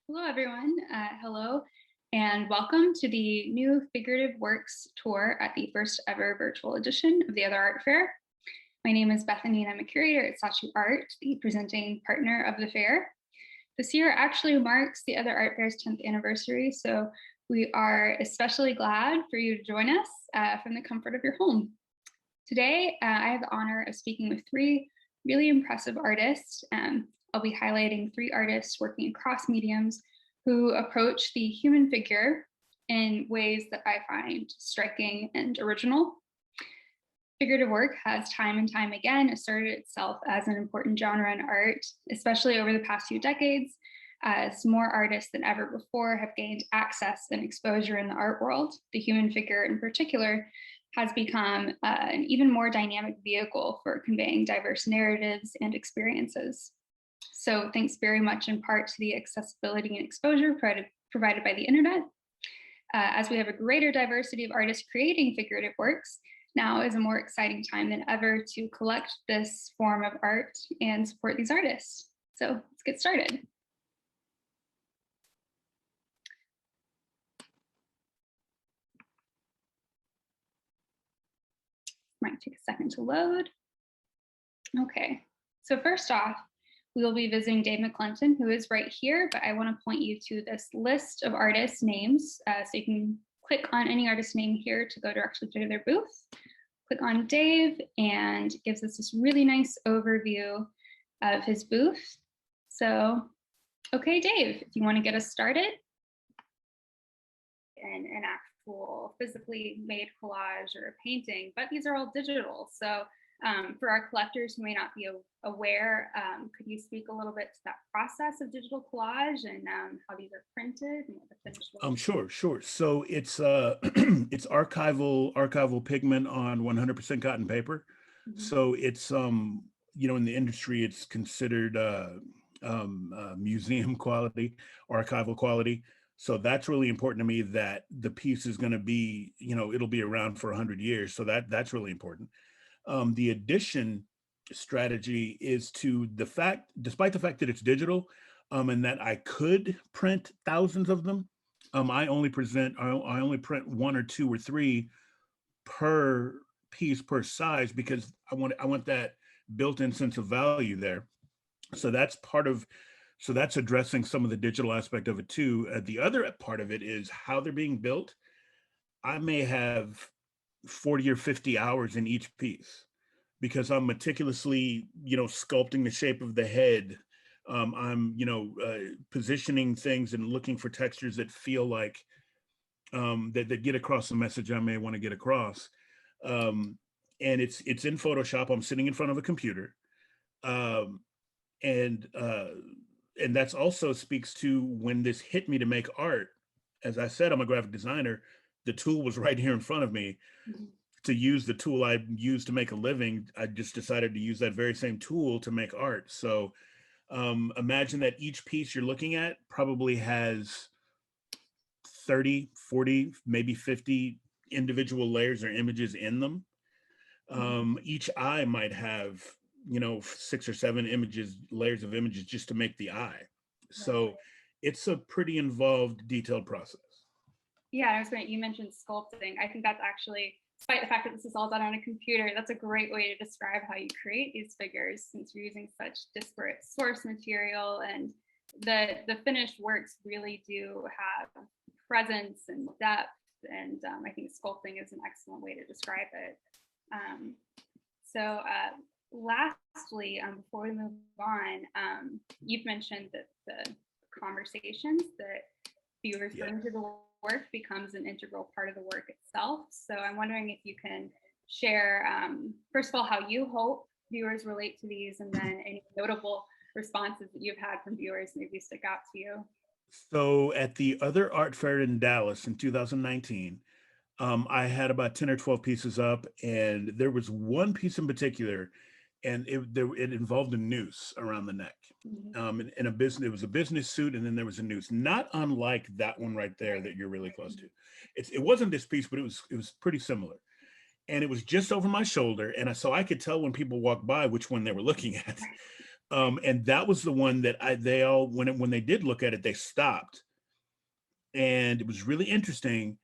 Hello, everyone. Hello, and welcome to the new Figurative Works tour at the first ever virtual edition of the Other Art Fair. My name is Bethany, and I'm a curator at Saatchi Art, the presenting partner of the fair. This year actually marks the Other Art Fair's 10th anniversary, so we are especially glad for you to join us from the comfort of your home. Today, I have the honor of speaking with three really impressive artists. I'll be highlighting three artists working across mediums who approach the human figure in ways that I find striking and original. Figurative work has time and time again asserted itself as an important genre in art, especially over the past few decades, as more artists than ever before have gained access and exposure in the art world. The human figure in particular has become an even more dynamic vehicle for conveying diverse narratives and experiences. So thanks very much in part to the accessibility and exposure provided by the internet. As we have a greater diversity of artists creating figurative works, now is a more exciting time than ever to collect this form of art and support these artists. So let's get started. Might take a second to load. Okay, so first off, we will be visiting Dave Mcclendon, who is right here, but I want to point you to this list of artists' names. So you can click on any artist name here to go directly to their booth. Click on Dave, and it gives us this really nice overview of his booth. So, okay, Dave, if you want to get us started. And an actual physically made collage or a painting, but these are all digital. So for our collectors who may not be aware, could you speak a little bit to that process of digital collage and how these are printed and what the finished look? Sure. So it's it's archival pigment on 100% cotton paper. Mm-hmm. So it's in the industry it's considered museum quality, archival quality. So that's really important to me, that the piece is going to be, it'll be around for 100 years. So that's really important. The edition strategy is despite the fact that it's digital, and that I could print thousands of them, I only print one or two or three per piece per size, because I want that built-in sense of value there. So that's addressing some of the digital aspect of it too. The other part of it is how they're being built. I may have 40 or 50 hours in each piece, because I'm meticulously, sculpting the shape of the head. I'm, positioning things and looking for textures that feel like, that get across the message I may want to get across. And it's in Photoshop. I'm sitting in front of a computer. And that's also speaks to when this hit me to make art. As I said, I'm a graphic designer. The tool was right here in front of me. Mm-hmm. To use the tool I use to make a living, I just decided to use that very same tool to make art. So imagine that each piece you're looking at probably has 30, 40, maybe 50 individual layers or images in them. Each eye might have 6 or 7 layers of images just to make the eye. So it's a pretty involved, detailed process. Yeah, you mentioned sculpting. I think that's actually, despite the fact that this is all done on a computer, that's a great way to describe how you create these figures, since you're using such disparate source material, and the finished works really do have presence and depth. And I think sculpting is an excellent way to describe it. Lastly, before we move on, you've mentioned that the conversations that viewers bring to the work becomes an integral part of the work itself. So I'm wondering if you can share, first of all, how you hope viewers relate to these, and then any notable responses that you've had from viewers maybe stick out to you. So at the Other Art Fair in Dallas in 2019, I had about 10 or 12 pieces up, and there was one piece in particular, and it involved a noose around the neck. Mm-hmm. It was a business suit, and then there was a noose, not unlike that one right there that you're really close to. It wasn't this piece, but it was pretty similar, and it was just over my shoulder, and so I could tell when people walked by which one they were looking at. And that was the one that they all, when they did look at it, they stopped. And it was really interesting,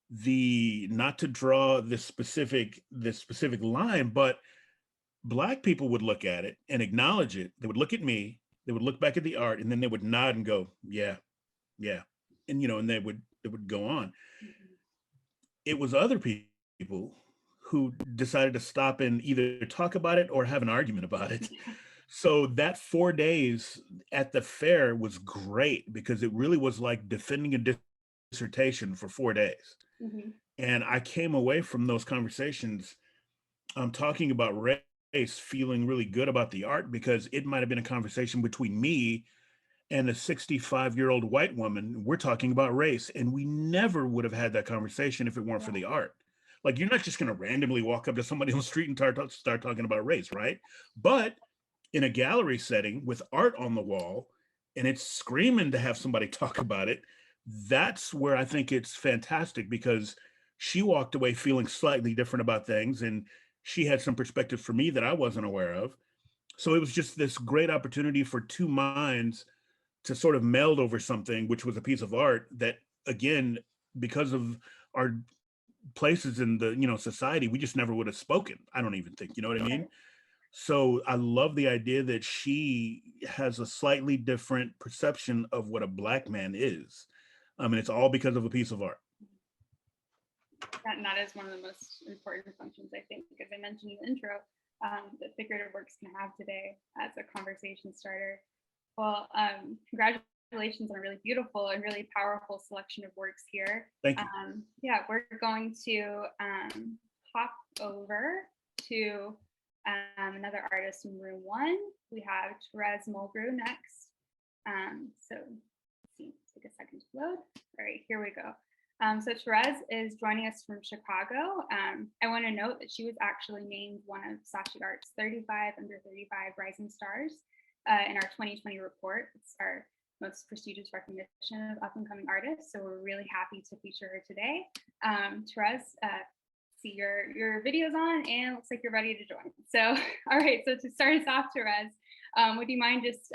the not to draw this specific line, but Black people would look at it and acknowledge it. They would look at me, they would look back at the art, and then they would nod and go, yeah, yeah. And and they would go on. Mhm. It was other people who decided to stop and either talk about it or have an argument about it. So that 4 days at the fair was great because it really was like defending a dissertation for 4 days. Mhm. And I came away from those conversations talking about race, feeling really good about the art because it might have been a conversation between me and a 65-year-old white woman. We're talking about race, and we never would have had that conversation if it weren't for Yeah. the art. Like, you're not just going to randomly walk up to somebody on the street and start talking about race, right? But in a gallery setting with art on the wall, and it's screaming to have somebody talk about it, that's where I think it's fantastic because she walked away feeling slightly different about things, and she had some perspective for me that I wasn't aware of. So it was just this great opportunity for two minds to sort of meld over something, which was a piece of art that, again, because of our places in the society, we just never would have spoken. I don't even think, you know what I mean? Right. So I love the idea that she has a slightly different perception of what a Black man is. And it's all because of a piece of art. That is one of the most important functions, I think, as I mentioned in the intro, that figurative works can have today as a conversation starter. Well, congratulations on a really beautiful and really powerful selection of works here. Thank you. Yeah, we're going to hop over to another artist in room one. We have Therese Mulgrew next. So let's see, take a second to load. All right, here we go. So Therese is joining us from Chicago. I want to note that she was actually named one of Saatchi Art's 35 under 35 Rising Stars in our 2020 report. It's our most prestigious recognition of up-and-coming artists. So we're really happy to feature her today. Therese, see your video's on and looks like you're ready to join. So, all right, so to start us off, Therese, would you mind just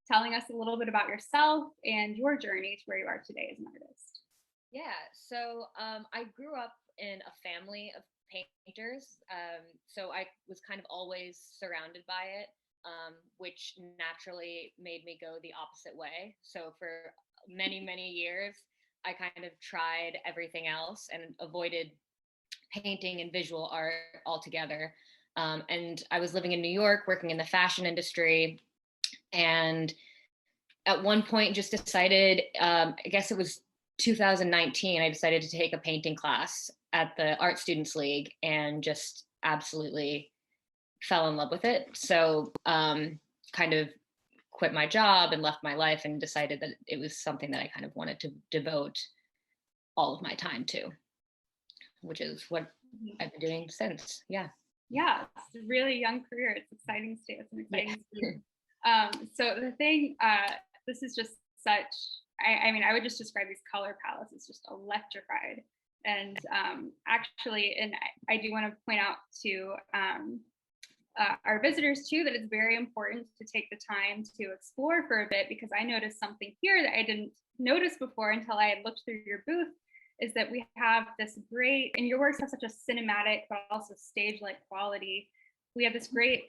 telling us a little bit about yourself and your journey to where you are today as an artist? Yeah, so I grew up in a family of painters, so I was kind of always surrounded by it, which naturally made me go the opposite way. So for many, many years, I kind of tried everything else and avoided painting and visual art altogether. And I was living in New York, working in the fashion industry, and at one point just decided, I guess it was 2019, I decided to take a painting class at the Art Students League and just absolutely fell in love with it. So kind of quit my job and left my life and decided that it was something that I kind of wanted to devote all of my time to, which is what I've been doing since. Yeah. Yeah, it's a really young career. It's exciting state. It's an exciting state. So the thing, this is just such, I mean, I would just describe these color palettes as just electrified. And actually, and I do want to point out to our visitors too, that it's very important to take the time to explore for a bit, because I noticed something here that I didn't notice before until I had looked through your booth, is that we have this great, and your works have such a cinematic but also stage-like quality. We have this great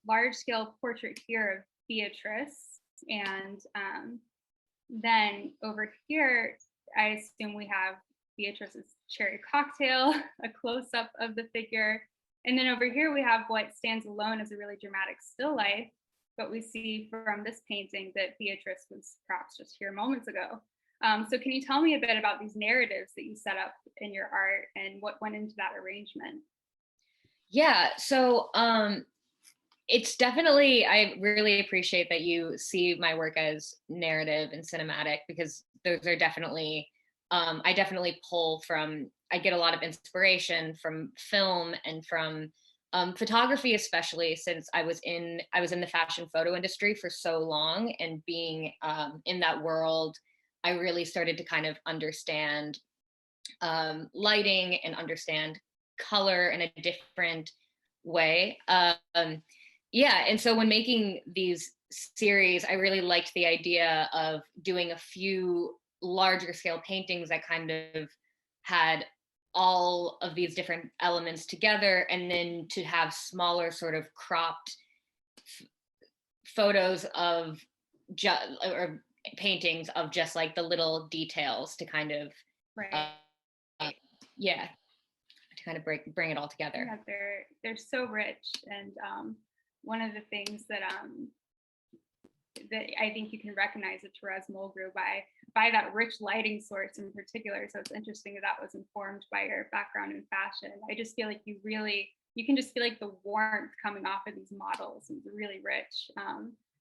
large-scale portrait here of Beatrice, and then over here, I assume we have Beatrice's cherry cocktail, a close-up of the figure, and then over here we have what stands alone as a really dramatic still life, but we see from this painting that Beatrice was perhaps just here moments ago. So can you tell me a bit about these narratives that you set up in your art and what went into that arrangement? Yeah, so it's definitely, I really appreciate that you see my work as narrative and cinematic, because those are definitely, I definitely pull from, I get a lot of inspiration from film and from photography, especially since I was in the fashion photo industry for so long, and being in that world, I really started to kind of understand lighting and understand color in a different way. Yeah, and so when making these series, I really liked the idea of doing a few larger scale paintings that kind of had all of these different elements together, and then to have smaller sort of cropped photos of or paintings of just like the little details to kind of Right. Yeah, to kind of bring it all together. Yeah, they're so rich, and one of the things that that I think you can recognize with Therese Mulgrew by that rich lighting source in particular. So it's interesting that was informed by your background in fashion. I just feel like you can just feel like the warmth coming off of these models, and it's really rich.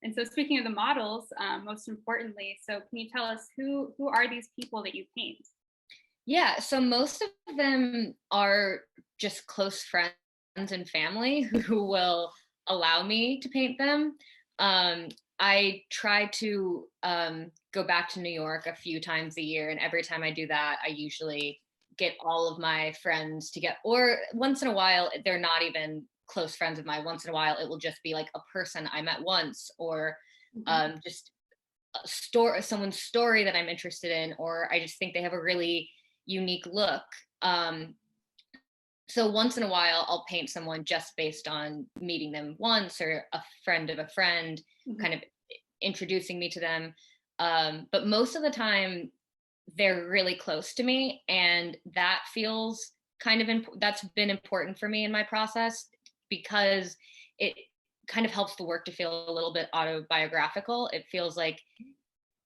And so speaking of the models, most importantly, so can you tell us who are these people that you paint? Yeah, so most of them are just close friends and family who will allow me to paint them. I try to go back to New York a few times a year, and every time I do that, I usually get all of my friends to get, or once in a while, they're not even close friends of mine. Once in a while, it will just be like a person I met once, or just someone's story that I'm interested in, or I just think they have a really unique look. So once in a while, I'll paint someone just based on meeting them once, or a friend of a friend kind of introducing me to them. But most of the time, they're really close to me, and that feels kind of that's been important for me in my process, because it kind of helps the work to feel a little bit autobiographical. It feels like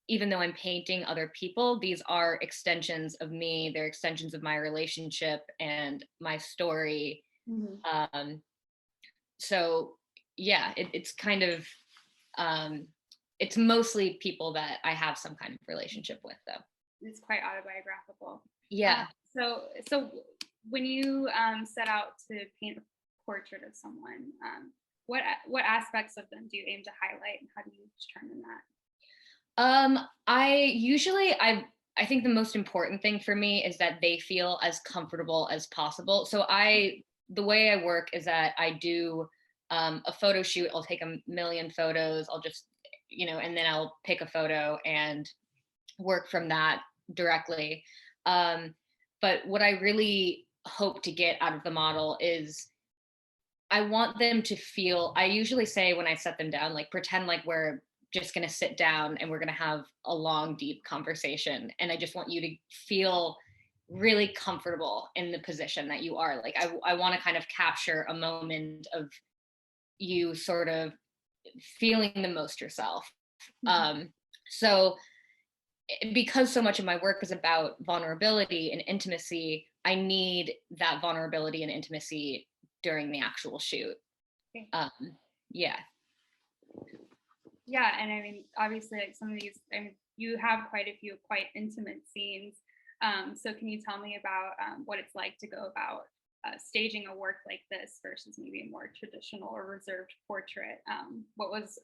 even though I'm painting other people, these are extensions of me. They're extensions of my relationship and my story. So yeah, it's kind of, it's mostly people that I have some kind of relationship with, though. It's quite autobiographical. Yeah. So when you set out to paint a portrait of someone, what aspects of them do you aim to highlight, and how do you determine that? I think the most important thing for me is that they feel as comfortable as possible. So the way I work is that I do a photo shoot. I'll take a million photos. I'll just, and then I'll pick a photo and work from that directly. But what I really hope to get out of the model is I want them to feel, I usually say when I set them down, like pretend like we're just going to sit down and we're going to have a long, deep conversation. And I just want you to feel really comfortable in the position that you are. Like, I want to kind of capture a moment of you sort of feeling the most yourself. So because so much of my work is about vulnerability and intimacy, I need that vulnerability and intimacy during the actual shoot. Okay. Yeah. Yeah, and I mean, obviously, like some of these, I mean, you have quite a few quite intimate scenes. So can you tell me about what it's like to go about staging a work like this versus maybe a more traditional or reserved portrait? What was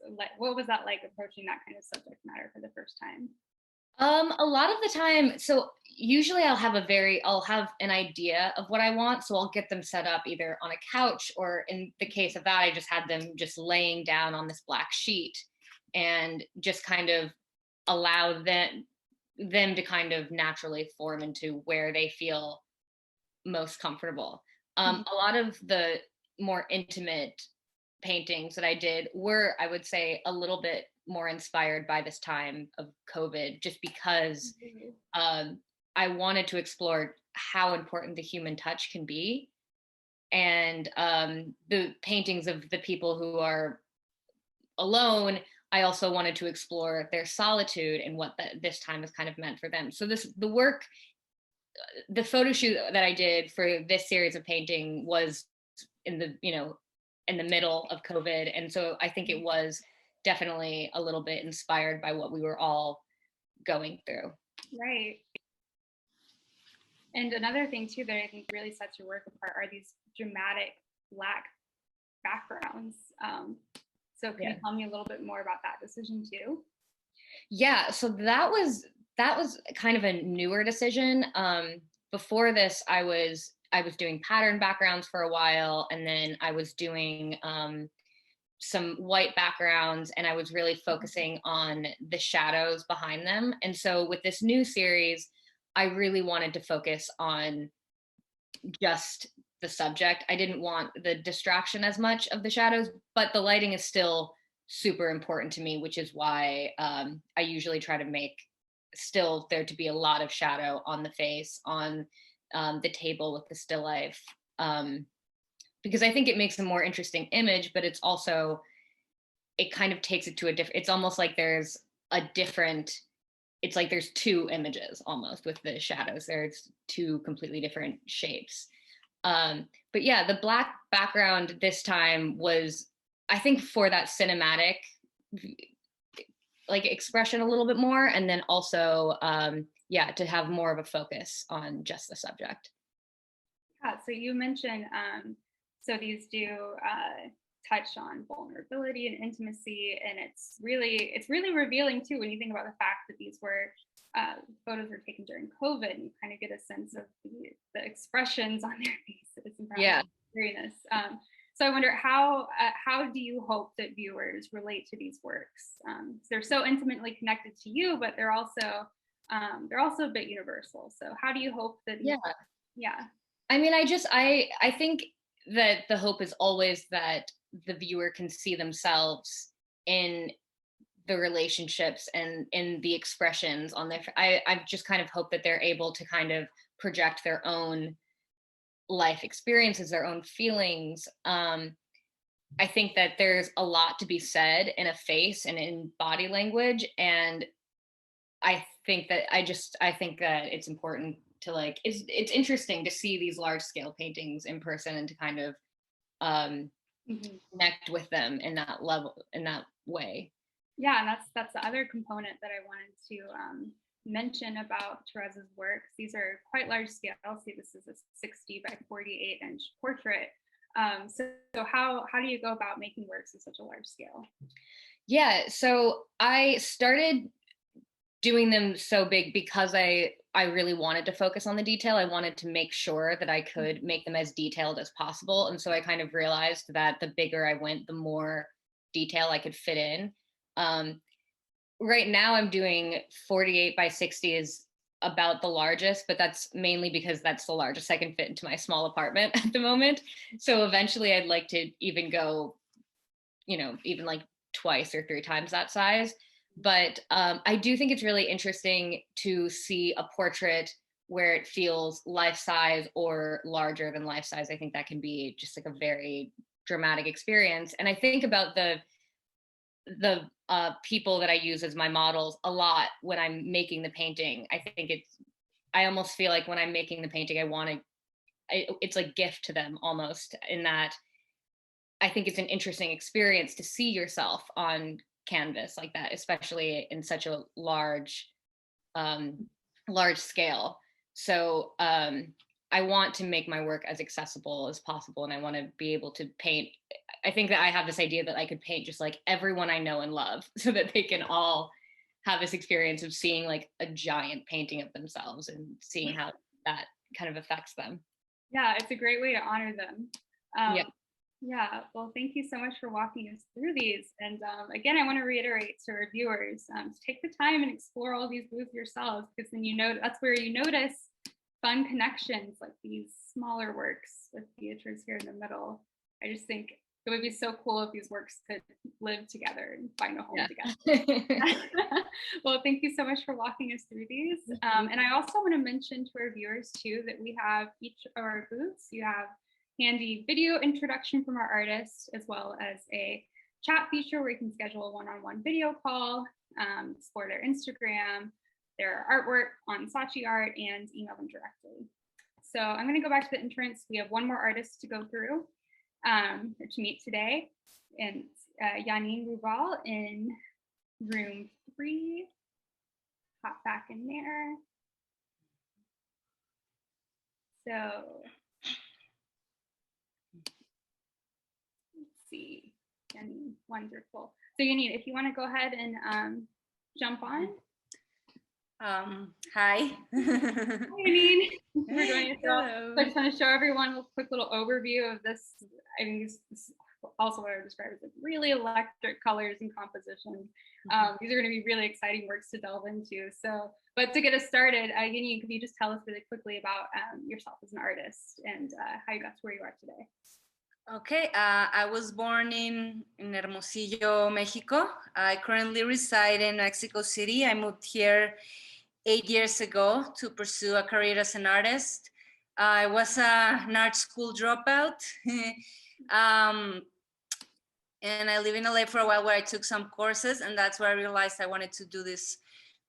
that like approaching that kind of subject matter for the first time? A lot of the time, so usually I'll have an idea of what I want. So I'll get them set up either on a couch, or in the case of that, I just had them just laying down on this black sheet and just kind of allow them to kind of naturally form into where they feel most comfortable. A lot of the more intimate paintings that I did were, I would say, a little bit more inspired by this time of COVID, just because I wanted to explore how important the human touch can be. And the paintings of the people who are alone, I also wanted to explore their solitude and what this time has kind of meant for them. So the photo shoot that I did for this series of painting was in the middle of COVID. And so I think it was definitely a little bit inspired by what we were all going through. Right. And another thing too that I think really sets your work apart are these dramatic Black backgrounds. So can you tell me a little bit more about that decision too? Yeah, so that was kind of a newer decision. Before this, I was doing pattern backgrounds for a while, and then I was doing some white backgrounds, and I was really focusing on the shadows behind them. And so with this new series, I really wanted to focus on just the subject. I didn't want the distraction as much of the shadows, but the lighting is still super important to me, which is why I usually try to make still there to be a lot of shadow on the face, on the table with the still life, because I think it makes a more interesting image, but it's also, it kind of takes it to a different, it's almost like there's a different, it's like there's two images almost with the shadows. There's two completely different shapes. But yeah, the black background this time was, I think, for that cinematic like expression a little bit more, and then also yeah, to have more of a focus on just the subject. Yeah, so you mentioned so these do touch on vulnerability and intimacy, and it's really revealing too when you think about the fact that these were photos were taken during COVID, and you kind of get a sense of the expressions on their faces and Yeah. weariness. So I wonder how do you hope that viewers relate to these works? They're so intimately connected to you, but they're also a bit universal. So how do you hope that? Yeah. I mean, I think that the hope is always that the viewer can see themselves in the relationships and in the expressions on their, I just kind of hope that they're able to kind of project their own life experiences, their own feelings. I think that there's a lot to be said in a face and in body language, and I think that it's important to like, it's interesting to see these large scale paintings in person and to kind of connect with them in that level, in that way. Yeah, and that's the other component that I wanted to mention about Therese's works. These are quite large scale. See, this is a 60 by 48 inch portrait. So how do you go about making works of such a large scale? Yeah, so I started doing them so big because I really wanted to focus on the detail. I wanted to make sure that I could make them as detailed as possible. And so I kind of realized that the bigger I went, the more detail I could fit in. Right now I'm doing 48 by 60 is about the largest, but that's mainly because that's the largest I can fit into my small apartment at the moment. So eventually I'd like to even go, even like twice or three times that size. But I do think it's really interesting to see a portrait where it feels life size or larger than life size. I think that can be just like a very dramatic experience. And I think about the people that I use as my models a lot when I'm making the painting. I almost feel like when I'm making the painting, it's like gift to them almost, in that I think it's an interesting experience to see yourself on canvas like that, especially in such a large scale. So I want to make my work as accessible as possible, and I want to be able to paint. I think that I have this idea that I could paint just like everyone I know and love, so that they can all have this experience of seeing like a giant painting of themselves and seeing how that kind of affects them. Yeah, it's a great way to honor them. Yeah, well, thank you so much for walking us through these. And again, I want to reiterate to our viewers, to take the time and explore all these booths yourselves, because then that's where you notice fun connections like these smaller works with Beatrice here in the middle. I just think it would be so cool if these works could live together and find a home together. Well, thank you so much for walking us through these. And I also want to mention to our viewers too that we have each of our booths, you have handy video introduction from our artists, as well as a chat feature where you can schedule a one-on-one video call, explore their Instagram, their artwork on Saatchi Art, and email them directly. So I'm going to go back to the entrance. We have one more artist to go through, to meet today, and Janine Ruval in room 3. Hop back in there. So let's see, Janine, wonderful. So Janine, if you want to go ahead and jump on. Hi. Hi, Janine. We're doing it. So I just want to show everyone a quick little overview of this. I mean, this also what I would describe as like really electric colors and compositions. These are going to be really exciting works to delve into. So, but to get us started, Yini, could you just tell us really quickly about yourself as an artist and how you got to where you are today? Okay, I was born in Hermosillo, Mexico. I currently reside in Mexico City. I moved here 8 years ago to pursue a career as an artist. I was an art school dropout. And I lived in LA for a while where I took some courses, and that's where I realized I wanted to do this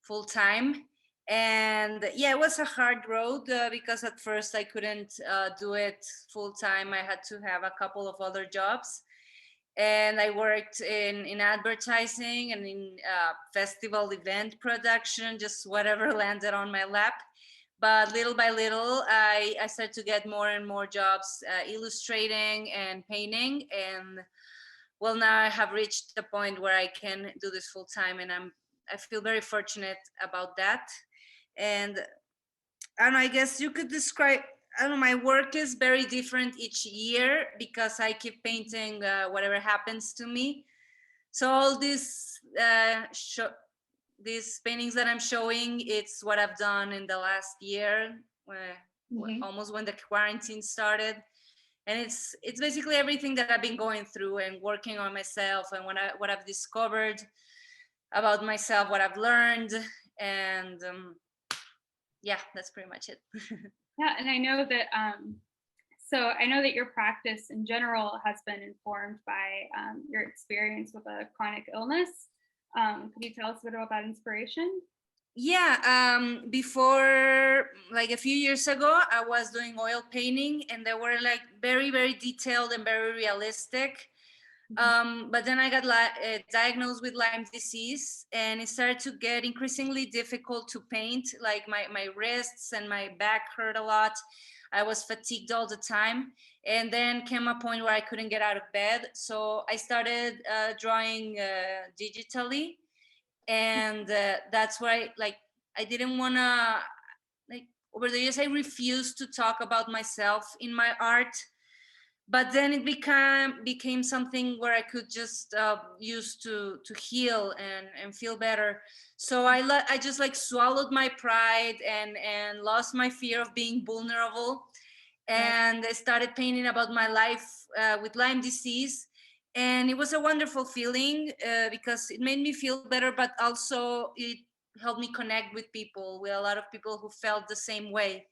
full time. And yeah, it was a hard road because at first I couldn't do it full time. I had to have a couple of other jobs. And I worked in advertising and in festival event production, just whatever landed on my lap. But little by little, I started to get more and more jobs illustrating and painting. And well, now I have reached the point where I can do this full time, and I feel very fortunate about that. And I guess you could describe, I don't know, my work is very different each year because I keep painting whatever happens to me. So all these paintings that I'm showing, it's what I've done in the last year, almost when the quarantine started. And it's basically everything that I've been going through and working on myself and what I've discovered about myself, what I've learned, and yeah, that's pretty much it. Yeah, and I know that I know that your practice in general has been informed by your experience with a chronic illness. Could you tell us a bit about that inspiration? Yeah, before, like a few years ago, I was doing oil painting, and they were like very, very detailed and very realistic. But then I got diagnosed with Lyme disease, and it started to get increasingly difficult to paint. Like my wrists and my back hurt a lot. I was fatigued all the time. And then came a point where I couldn't get out of bed. So I started drawing digitally. And that's why I didn't want to, like, over the years I refused to talk about myself in my art, but then it became something where I could just use to heal and feel better. So I just like swallowed my pride and lost my fear of being vulnerable, and I started painting about my life with Lyme disease. And it was a wonderful feeling because it made me feel better, but also it helped me connect with a lot of people who felt the same way.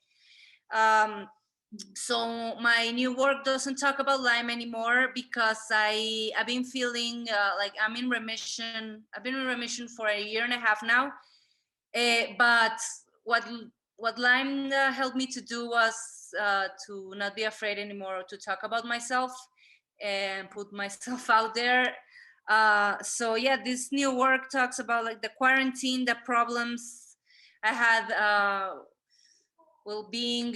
So my new work doesn't talk about Lyme anymore because I've been feeling like I'm in remission. I've been in remission for a year and a half now. But what Lyme helped me to do was to not be afraid anymore to talk about myself and put myself out there. So yeah, this new work talks about like the quarantine, the problems I had being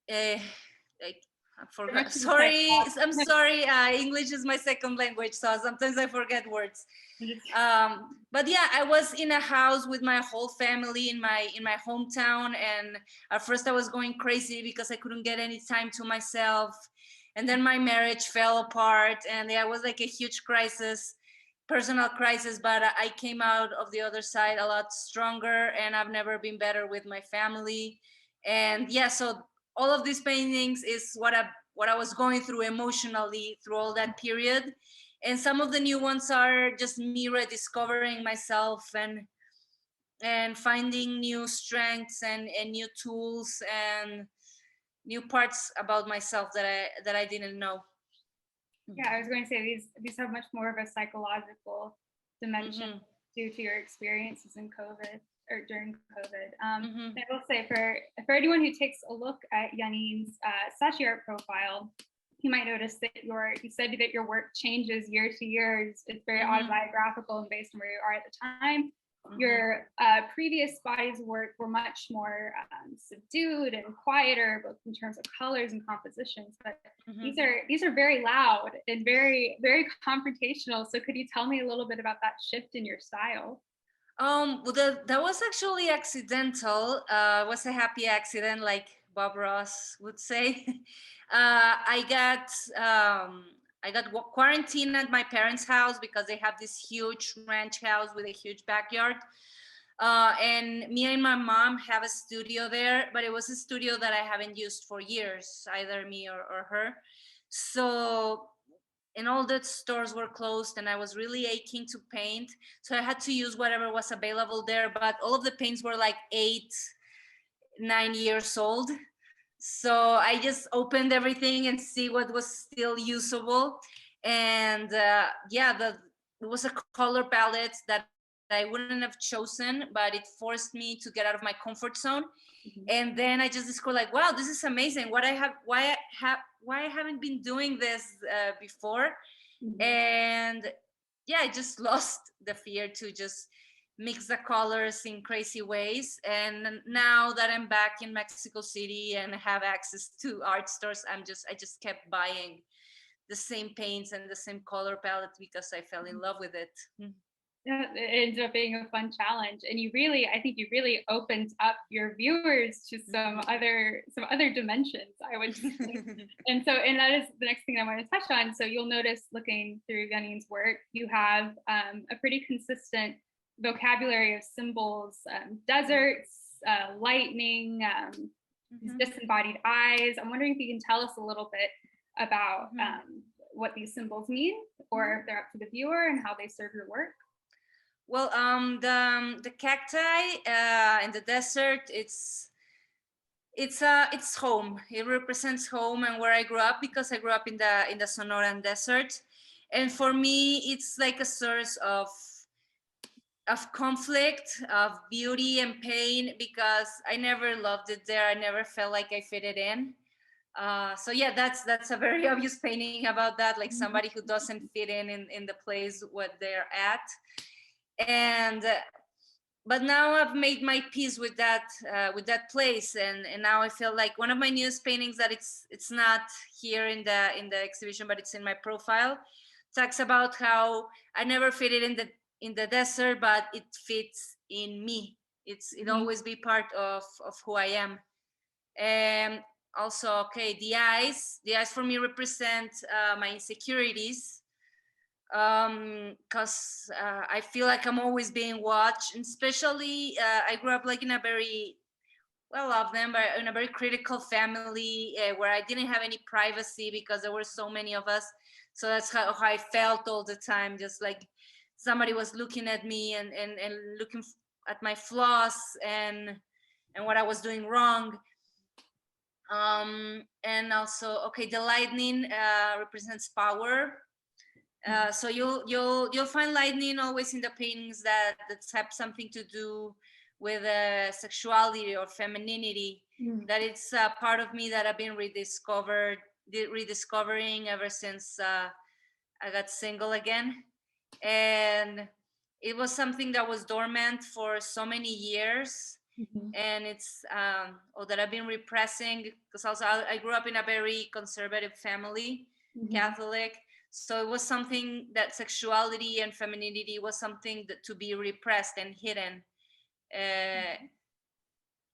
like, I forgot. Sorry, I'm sorry. English is my second language, so sometimes I forget words. But yeah, I was in a house with my whole family in my hometown, and at first I was going crazy because I couldn't get any time to myself. And then my marriage fell apart, and yeah, it was like a huge crisis, personal crisis. But I came out of the other side a lot stronger, and I've never been better with my family. And yeah, so all of these paintings is what I was going through emotionally through all that period. And some of the new ones are just me rediscovering myself and finding new strengths and new tools and new parts about myself that I didn't know. Yeah, I was going to say these have much more of a psychological dimension due to your experiences in COVID or during COVID. I will say for anyone who takes a look at Yanin's Saatchi art profile, you might notice that you said that your work changes year to year. It's very autobiographical and based on where you are at the time. Your previous bodies of work were much more subdued and quieter, both in terms of colors and compositions. But these are very loud and very, very confrontational. So could you tell me a little bit about that shift in your style? Well, that was actually accidental. It was a happy accident, like Bob Ross would say. I I got quarantined at my parents' house because they have this huge ranch house with a huge backyard. And me and my mom have a studio there, but it was a studio that I haven't used for years, either me or her. So, and all the stores were closed and I was really aching to paint. So I had to use whatever was available there, but all of the paints were like 8-9 years old. So I just opened everything and see what was still usable. And it was a color palette that I wouldn't have chosen, but it forced me to get out of my comfort zone. Mm-hmm. And then I just discovered, like, wow, this is amazing. Why I haven't been doing this before? Mm-hmm. And yeah, I just lost the fear to just mix the colors in crazy ways. And now that I'm back in Mexico City and have access to art stores, I just kept buying the same paints and the same color palette because I fell in love with it. Yeah, it ended up being a fun challenge, and I think you really opened up your viewers to some other dimensions, I would say. and that is the next thing I want to touch on. So you'll notice, looking through Gunny's work, you have a pretty consistent vocabulary of symbols, deserts, lightning, disembodied eyes. I'm wondering if you can tell us a little bit about what these symbols mean, or if they're up to the viewer, and how they serve your work. Well, the cacti in the desert, it's home. It represents home and where I grew up, because I grew up in the Sonoran desert. And for me, it's like a source of conflict, of beauty and pain, because I never loved it there. I never felt like I fitted in. So yeah, that's a very obvious painting about that, like somebody who doesn't fit in the place what they're at. And but now I've made my peace with that place, and now I feel like one of my newest paintings, that it's not here in the exhibition, but it's in my profile, talks about how I never fitted in the desert, but it fits in me. It always be part of who I am. And also, okay, the eyes for me represent my insecurities, because I feel like I'm always being watched, and especially I grew up like in a very, well, love them, but in a very critical family where I didn't have any privacy because there were so many of us. So that's how I felt all the time, just like somebody was looking at me and looking at my flaws and what I was doing wrong. And also, okay, the lightning represents power. So you'll find lightning always in the paintings that have something to do with sexuality or femininity. That it's a part of me that I've been rediscovering ever since I got single again. And it was something that was dormant for so many years. And it's that I've been repressing, because also I grew up in a very conservative family, Catholic. So it was something that sexuality and femininity was something that to be repressed and hidden.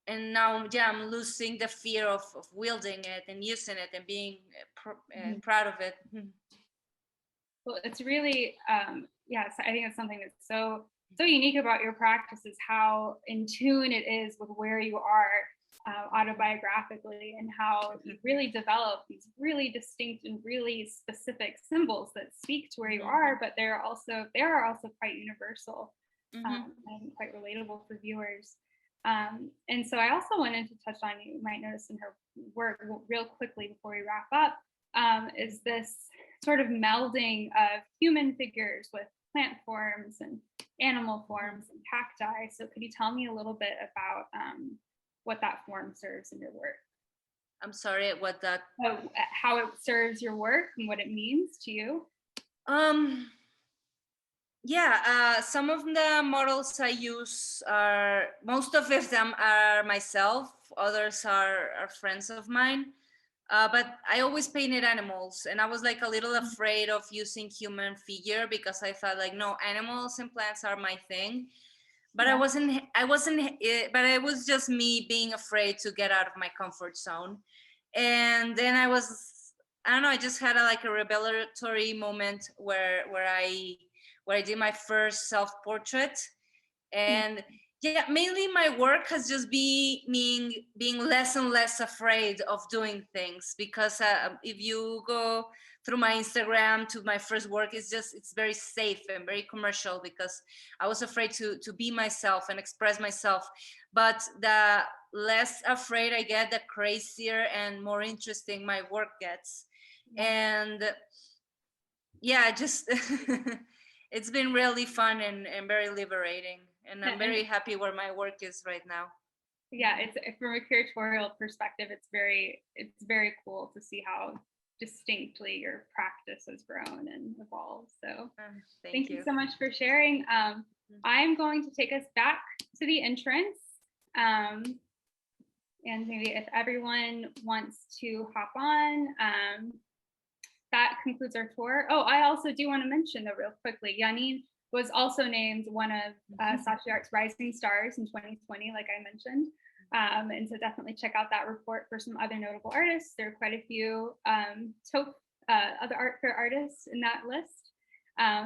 And now, I'm losing the fear of wielding it and using it and being proud of it. Well, it's really, yes, I think it's something that's so unique about your practice, is how in tune it is with where you are autobiographically, and how you really develop these really distinct and really specific symbols that speak to where you are, but they are also quite universal and quite relatable for viewers. And so I also wanted to touch on, you might notice in her work real quickly before we wrap up, is this sort of melding of human figures with plant forms and animal forms and cacti. So could you tell me a little bit about what that form serves in your work? I'm sorry, what that? How it serves your work and what it means to you? Some of the models I use most of them are myself. Others are friends of mine. But I always painted animals, and I was like a little afraid of using human figure, because I thought like, no, animals and plants are my thing. But I wasn't, but it was just me being afraid to get out of my comfort zone. And then I was I don't know, I just had like a revelatory moment where I did my first self-portrait. And yeah, mainly my work has just been being less and less afraid of doing things, because if you go through my Instagram to my first work, it's very safe and very commercial, because I was afraid to be myself and express myself. But the less afraid I get, the crazier and more interesting my work gets. And yeah, just it's been really fun and very liberating. And I'm very happy where my work is right now. Yeah, it's from a curatorial perspective, it's very cool to see how distinctly your practice has grown and evolved. So thank you so much for sharing. I'm going to take us back to the entrance. And maybe if everyone wants to hop on, that concludes our tour. Oh, I also do want to mention though, real quickly, Janine was also named one of Saatchi Art's Rising Stars in 2020, like I mentioned. And so definitely check out that report for some other notable artists. There are quite a few other art fair artists in that list.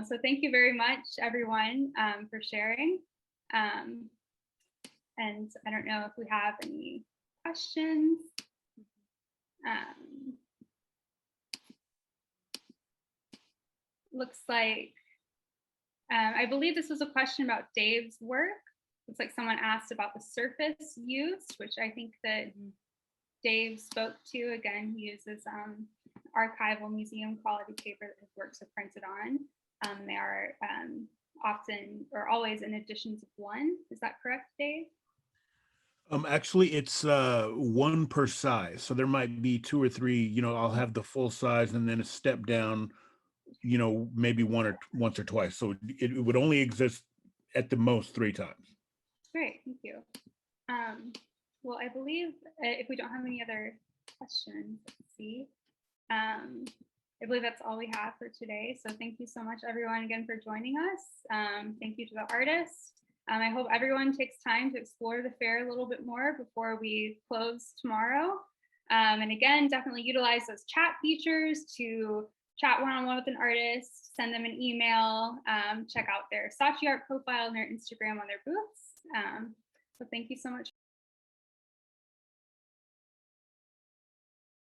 So thank you very much, everyone, for sharing. And I don't know if we have any questions. Looks like, I believe this was a question about Dave's work. Looks like someone asked about the surface used, which I think that Dave spoke to. Again, he uses archival museum quality paper that his works are printed on. They are often or always in editions of one. Is that correct, Dave? Actually, it's one per size. So there might be two or three, I'll have the full size and then a step down, maybe once or twice. So it would only exist at the most 3 times. Great, thank you. Well, I believe if we don't have any other questions, let's see. I believe that's all we have for today. So thank you so much, everyone, again, for joining us. Thank you to the artists. I hope everyone takes time to explore the fair a little bit more before we close tomorrow. And again, definitely utilize those chat features to chat one-on-one with an artist, send them an email, check out their Saatchi Art profile and their Instagram on their booths. So thank you so much.